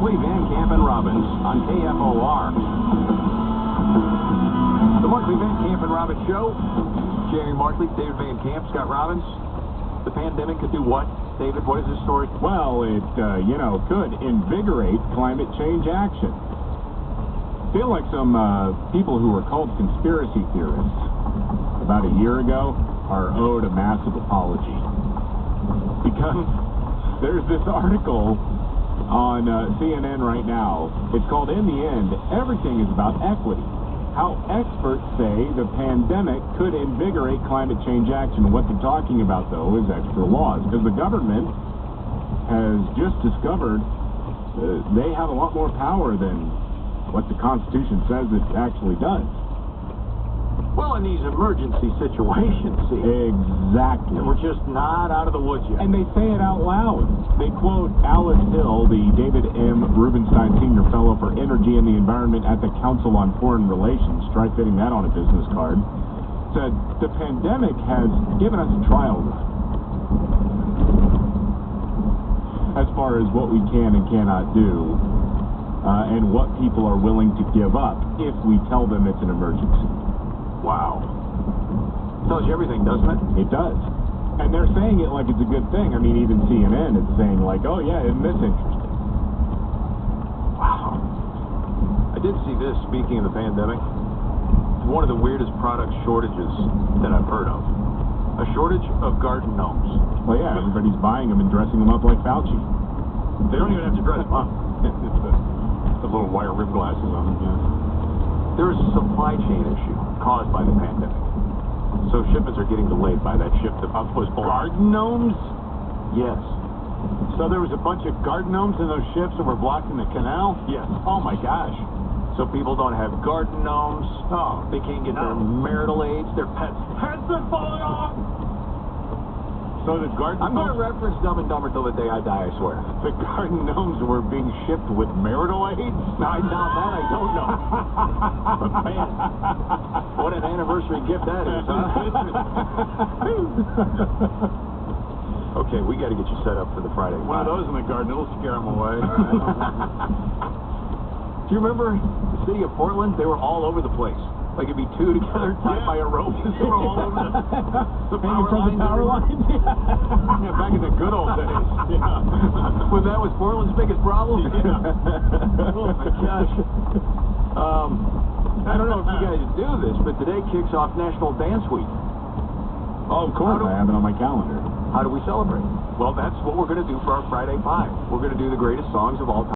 Markley, Van Camp, and Robbins on KFOR. The Markley, Van Camp, and Robbins Show. Jerry Markley, David Van Camp, Scott Robbins. The pandemic could do what? David, what is this story? Well, it, could invigorate climate change action. I feel like some people who were called conspiracy theorists about a year ago are owed a massive apology. Because there's this article on CNN right now. It's called In the End, Everything is About Equity. How experts say the pandemic could invigorate climate change action. What they're talking about, though, is extra laws. Because the government has just discovered they have a lot more power than what the Constitution says it actually does. Well, in these emergency situations, see. Exactly. And we're just not out of the woods yet. And they say it out loud. They quote Alice Hill, the David M. Rubenstein Senior Fellow for Energy and the Environment at the Council on Foreign Relations, try fitting that on a business card, said, the pandemic has given us a trial run as far as what we can and cannot do and what people are willing to give up if we tell them it's an emergency. Wow. Tells you everything, doesn't it? It does. And they're saying it like it's a good thing. I mean, even CNN is saying like, oh yeah, isn't this interesting? Wow. I did see this, speaking of the pandemic. It's one of the weirdest product shortages that I've heard of. A shortage of garden gnomes. Well, yeah, everybody's buying them and dressing them up like Fauci. They don't even have to dress them up. The little wire rim glasses on them, yeah. There is a supply chain issue caused by the pandemic. So shipments are getting delayed by that ship that was Garden gnomes? Yes. So there was a bunch of garden gnomes in those ships that were blocking the canal? Yes. Oh my gosh. So people don't have garden gnomes. Oh, They can't get their marital aids. Their pets' heads are falling off. So the garden I'm going to gnomes, reference Dumb and Dumber till the day I die, I swear. the garden gnomes were being shipped with marital aids? I doubt that. I don't know. But man, what an anniversary gift that is, huh? Okay, we got to get you set up for the Friday. One of those in the garden, it'll scare them away. Do you remember the city of Portland? They were all over the place. Like it'd be two together tied by a rope. They were all over the Power lines. Yeah, back in the good old days. Yeah. Well, that was Portland's biggest problem. Yeah. Oh my gosh. I don't know if you guys do this, but today kicks off National Dance Week. Oh, of course, I have it on my calendar. How do we celebrate? Well, that's what we're going to do for our Friday 5. We're going to do the greatest songs of all